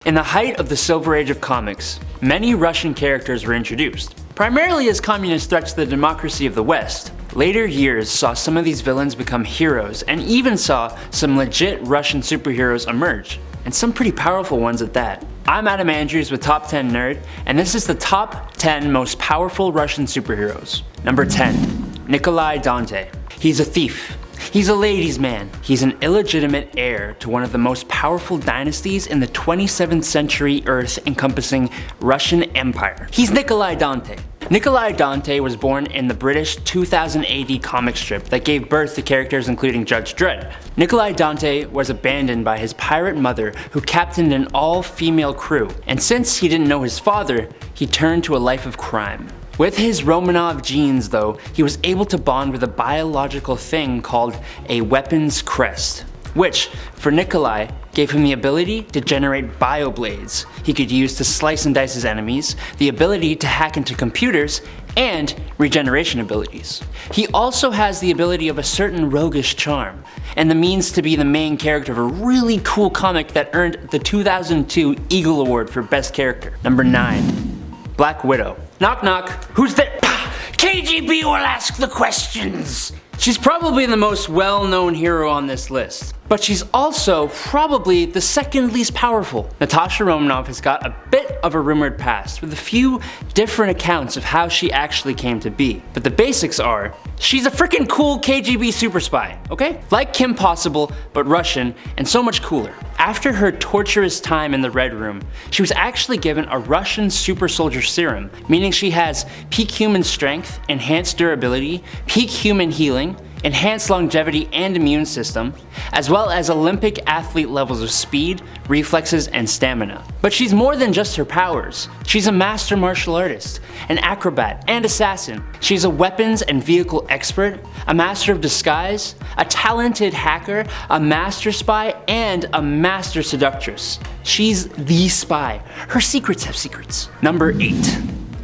In the height of the Silver Age of comics, many Russian characters were introduced, primarily as communist threats to the democracy of the West. Later years saw some of these villains become heroes, and even saw some legit Russian superheroes emerge, and some pretty powerful ones at that. I'm Adam Andrews with Top 10 Nerd, and this is the top 10 most powerful Russian superheroes. Number 10. Nikolai Dante. He's a thief. He's a ladies' man. He's an illegitimate heir to one of the most powerful dynasties in the 27th century Earth encompassing Russian Empire. He's Nikolai Dante. Nikolai Dante was born in the British 2000 AD comic strip that gave birth to characters including Judge Dredd. Nikolai Dante was abandoned by his pirate mother who captained an all-female crew, and since he didn't know his father, he turned to a life of crime. With his Romanov genes though, he was able to bond with a biological thing called a weapons crest, which, for Nikolai, gave him the ability to generate bioblades he could use to slice and dice his enemies, the ability to hack into computers, and regeneration abilities. He also has the ability of a certain roguish charm, and the means to be the main character of a really cool comic that earned the 2002 Eagle Award for Best Character. Number 9. Black Widow. Knock knock, who's there? KGB will ask the questions! She's probably the most well-known hero on this list, but she's also probably the second least powerful. Natasha Romanoff has got a bit of a rumored past, with a few different accounts of how she actually came to be. But the basics are, she's a freaking cool KGB super spy, okay? Like Kim Possible, but Russian, and so much cooler. After her torturous time in the Red Room, she was actually given a Russian super soldier serum, meaning she has peak human strength, enhanced durability, peak human healing, enhanced longevity and immune system, as well as Olympic athlete levels of speed, reflexes, and stamina. But she's more than just her powers. She's a master martial artist, an acrobat, and assassin. She's a weapons and vehicle expert, a master of disguise, a talented hacker, a master spy, and a master seductress. She's the spy. Her secrets have secrets. Number 8.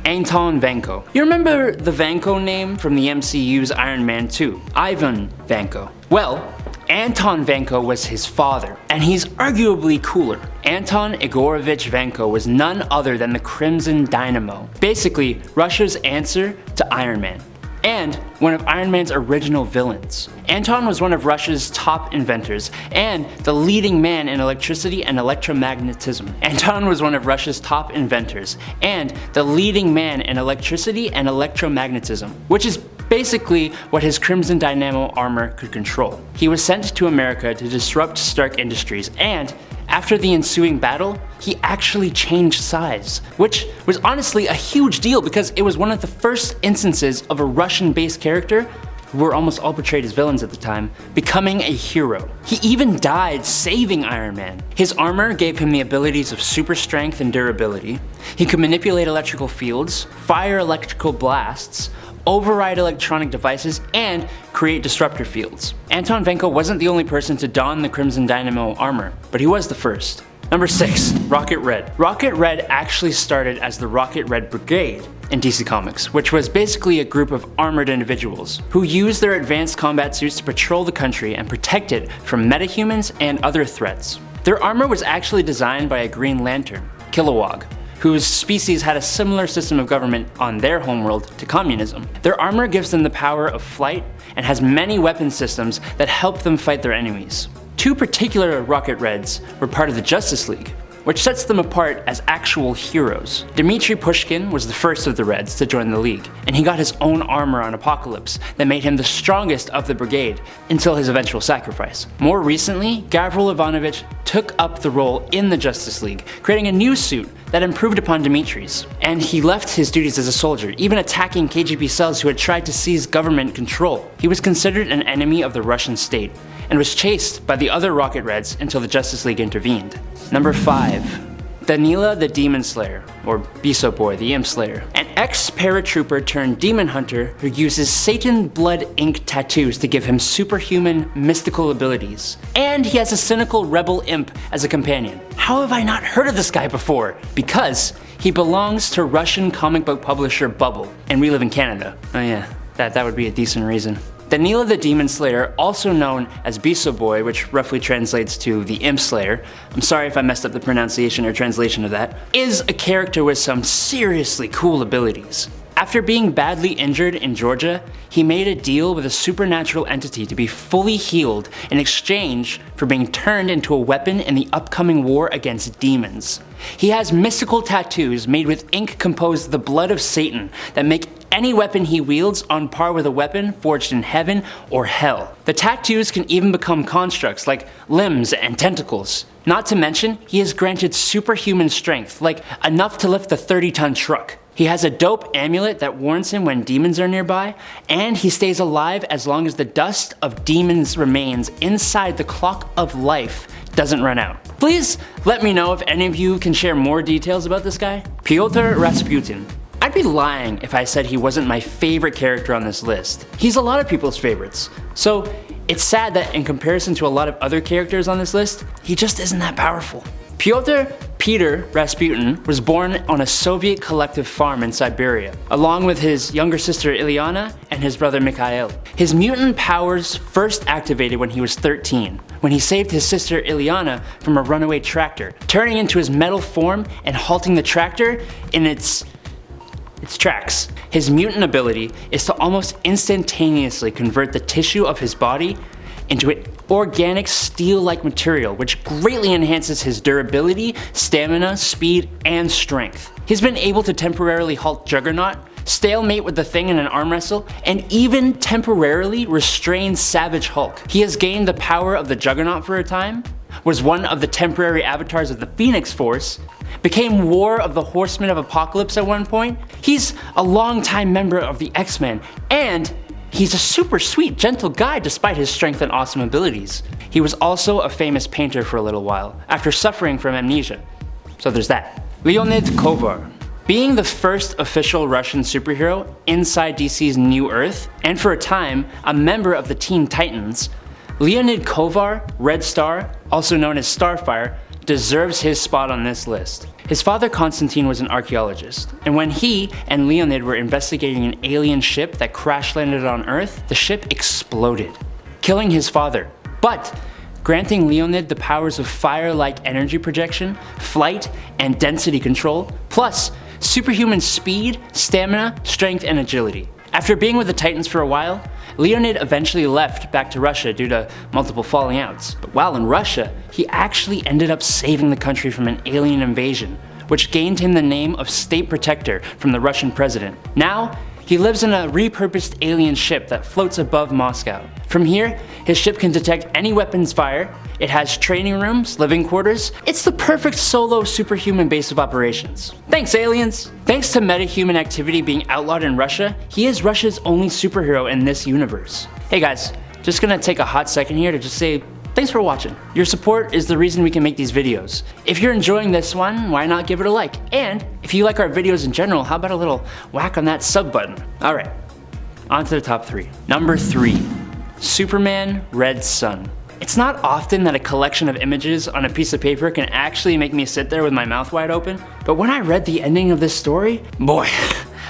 Anton Vanko. You remember the Vanko name from the MCU's Iron Man 2, Ivan Vanko? Well, Anton Vanko was his father, and he's arguably cooler. Anton Igorovich Vanko was none other than the Crimson Dynamo, basically Russia's answer to Iron Man, and one of Iron Man's original villains. Anton was one of Russia's top inventors and the leading man in electricity and electromagnetism. Anton was one of Russia's top inventors and the leading man in electricity and electromagnetism, which is basically what his Crimson Dynamo armor could control. He was sent to America to disrupt Stark Industries, and after the ensuing battle, he actually changed size, which was honestly a huge deal because it was one of the first instances of a Russian-based character, who were almost all portrayed as villains at the time, becoming a hero. He even died saving Iron Man. His armor gave him the abilities of super strength and durability. He could manipulate electrical fields, fire electrical blasts, override electronic devices, and create disruptor fields. Anton Vanko wasn't the only person to don the Crimson Dynamo armor, but he was the first. Number 6. Rocket Red. Rocket Red actually started as the Rocket Red Brigade in DC Comics, which was basically a group of armored individuals who used their advanced combat suits to patrol the country and protect it from metahumans and other threats. Their armor was actually designed by a Green Lantern, Kilowog, whose species had a similar system of government on their homeworld to communism. Their armor gives them the power of flight and has many weapon systems that help them fight their enemies. 2 particular Rocket Reds were part of the Justice League, which sets them apart as actual heroes. Dmitry Pushkin was the first of the Reds to join the League, and he got his own armor on Apocalypse that made him the strongest of the brigade until his eventual sacrifice. More recently, Gavril Ivanovich took up the role in the Justice League, creating a new suit that improved upon Dimitri's. And he left his duties as a soldier, even attacking KGB cells who had tried to seize government control. He was considered an enemy of the Russian state, and was chased by the other Rocket Reds until the Justice League intervened. Number 5. Danila the Demon Slayer, or Beso Boy the Imp Slayer, an ex-paratrooper turned demon hunter who uses Satan blood ink tattoos to give him superhuman mystical abilities. And he has a cynical rebel imp as a companion. How have I not heard of this guy before? Because he belongs to Russian comic book publisher Bubble, and we live in Canada. Oh yeah, that would be a decent reason. Danila the Demon Slayer, also known as Beso Boy, which roughly translates to the Imp Slayer, I'm sorry if I messed up the pronunciation or translation of that, is a character with some seriously cool abilities. After being badly injured in Georgia, he made a deal with a supernatural entity to be fully healed in exchange for being turned into a weapon in the upcoming war against demons. He has mystical tattoos made with ink composed of the blood of Satan that make any weapon he wields on par with a weapon forged in heaven or hell. The tattoos can even become constructs like limbs and tentacles. Not to mention, he is granted superhuman strength, like enough to lift a 30-ton truck. He has a dope amulet that warns him when demons are nearby, and he stays alive as long as the dust of demons remains inside the clock of life doesn't run out. Please let me know if any of you can share more details about this guy. Piotr Rasputin. I'd be lying if I said he wasn't my favorite character on this list. He's a lot of people's favorites. So it's sad that in comparison to a lot of other characters on this list, he just isn't that powerful. Piotr Peter Rasputin was born on a Soviet collective farm in Siberia, along with his younger sister Illyana and his brother Mikhail. His mutant powers first activated when he was 13, when he saved his sister Illyana from a runaway tractor, turning into his metal form and halting the tractor in its tracks. His mutant ability is to almost instantaneously convert the tissue of his body into an organic steel-like material, which greatly enhances his durability, stamina, speed, and strength. He's been able to temporarily halt Juggernaut, stalemate with the Thing in an arm wrestle, and even temporarily restrain Savage Hulk. He has gained the power of the Juggernaut for a time, was one of the temporary avatars of the Phoenix Force, became War of the Horsemen of Apocalypse at one point. He's a longtime member of the X-Men, and he's a super sweet, gentle guy despite his strength and awesome abilities. He was also a famous painter for a little while, after suffering from amnesia. So there's that. Leonid Kovar. Being the first official Russian superhero inside DC's New Earth, and for a time, a member of the Teen Titans, Leonid Kovar, Red Star, also known as Starfire, deserves his spot on this list. His father Konstantin was an archaeologist, and when he and Leonid were investigating an alien ship that crash landed on Earth, the ship exploded, killing his father, but granting Leonid the powers of fire-like energy projection, flight, and density control, plus superhuman speed, stamina, strength, and agility. After being with the Titans for a while, Leonid eventually left back to Russia due to multiple falling outs. But while in Russia, he actually ended up saving the country from an alien invasion, which gained him the name of State Protector from the Russian president. Now, he lives in a repurposed alien ship that floats above Moscow. From here, his ship can detect any weapons fire, it has training rooms, living quarters. It's the perfect solo superhuman base of operations. Thanks, aliens! Thanks to metahuman activity being outlawed in Russia, he is Russia's only superhero in this universe. Hey guys, just gonna take a hot second here to just say thanks for watching. Your support is the reason we can make these videos. If you're enjoying this one, why not give it a like? And if you like our videos in general, how about a little whack on that sub button? Alright, on to the top 3. Number 3, Superman Red Sun. It's not often that a collection of images on a piece of paper can actually make me sit there with my mouth wide open, but when I read the ending of this story, boy,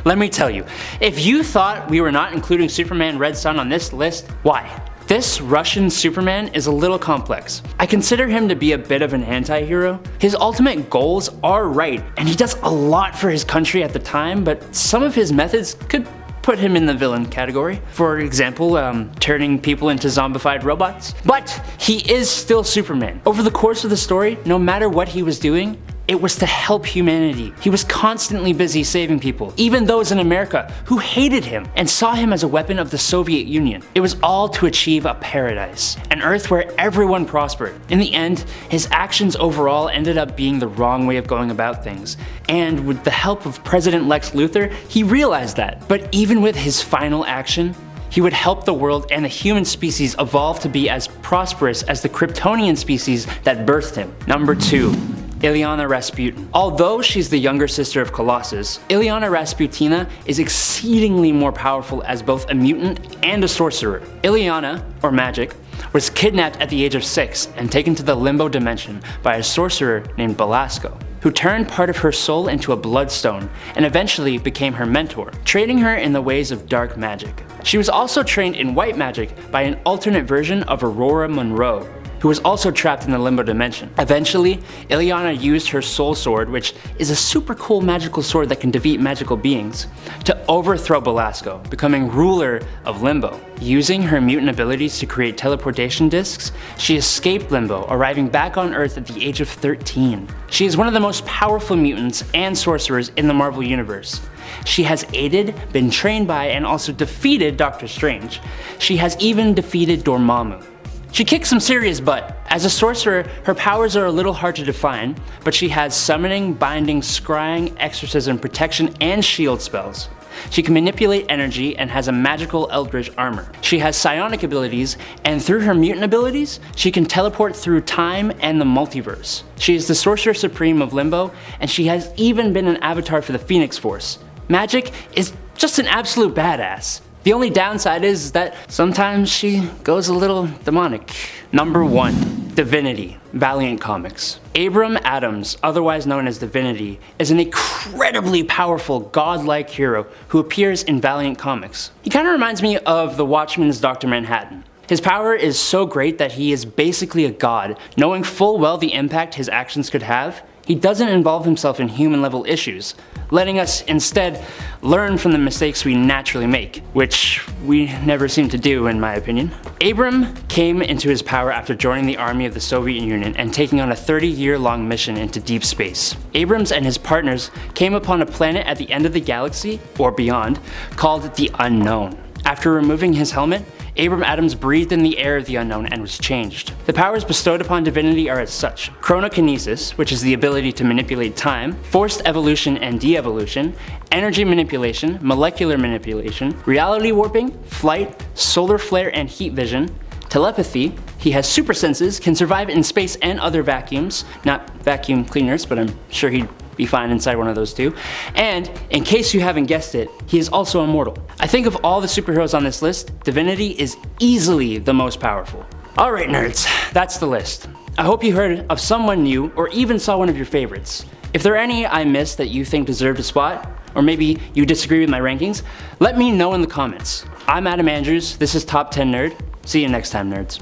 let me tell you, if you thought we were not including Superman Red Sun on this list, why? This Russian Superman is a little complex. I consider him to be a bit of an anti-hero. His ultimate goals are right, and he does a lot for his country at the time, but some of his methods could put him in the villain category. For example, turning people into zombified robots. But he is still Superman. Over the course of the story, no matter what he was doing, it was to help humanity. He was constantly busy saving people, even those in America who hated him and saw him as a weapon of the Soviet Union. It was all to achieve a paradise, an Earth where everyone prospered. In the end, his actions overall ended up being the wrong way of going about things, and with the help of President Lex Luthor, he realized that. But even with his final action, he would help the world and the human species evolve to be as prosperous as the Kryptonian species that birthed him. Number 2. Illyana Rasputin. Although she's the younger sister of Colossus, Illyana Rasputina is exceedingly more powerful as both a mutant and a sorcerer. Illyana, or Magic, was kidnapped at the age of 6 and taken to the limbo dimension by a sorcerer named Belasco. who turned part of her soul into a bloodstone and eventually became her mentor, training her in the ways of dark magic. She was also trained in white magic by an alternate version of Aurora Monroe, who was also trapped in the limbo dimension. Eventually, Illyana used her soul sword, which is a super cool magical sword that can defeat magical beings, to overthrow Belasco, becoming ruler of Limbo. Using her mutant abilities to create teleportation discs, she escaped Limbo, arriving back on Earth at the age of 13. She is one of the most powerful mutants and sorcerers in the Marvel Universe. She has aided, been trained by, and also defeated Doctor Strange. She has even defeated Dormammu. She kicks some serious butt. As a sorcerer, her powers are a little hard to define, but she has summoning, binding, scrying, exorcism, protection, and shield spells. She can manipulate energy and has a magical eldritch armor. She has psionic abilities, and through her mutant abilities, she can teleport through time and the multiverse. She is the Sorcerer Supreme of Limbo, and she has even been an avatar for the Phoenix Force. Magic is just an absolute badass. The only downside is that sometimes she goes a little demonic. Number 1. Divinity, Valiant Comics. Abram Adams, otherwise known as Divinity, is an incredibly powerful godlike hero who appears in Valiant Comics. He kind of reminds me of the Watchmen's Dr. Manhattan. His power is so great that he is basically a god. Knowing full well the impact his actions could have, he doesn't involve himself in human-level issues, letting us instead learn from the mistakes we naturally make, which we never seem to do, in my opinion. Abram came into his power after joining the army of the Soviet Union and taking on a 30-year-long mission into deep space. Abrams and his partners came upon a planet at the end of the galaxy, or beyond, called the Unknown. After removing his helmet, Abram Adams breathed in the air of the unknown and was changed. The powers bestowed upon Divinity are as such: chronokinesis, which is the ability to manipulate time, forced evolution and de-evolution, energy manipulation, molecular manipulation, reality warping, flight, solar flare and heat vision, telepathy. He has super senses, can survive in space and other vacuums, not vacuum cleaners, but I'm sure he'd be fine inside one of those too. And, in case you haven't guessed it, he is also immortal. I think of all the superheroes on this list, Divinity is easily the most powerful. Alright nerds, that's the list. I hope you heard of someone new or even saw one of your favorites. If there are any I missed that you think deserved a spot, or maybe you disagree with my rankings, let me know in the comments. I'm Adam Andrews, this is Top 10 Nerd. See you next time, nerds.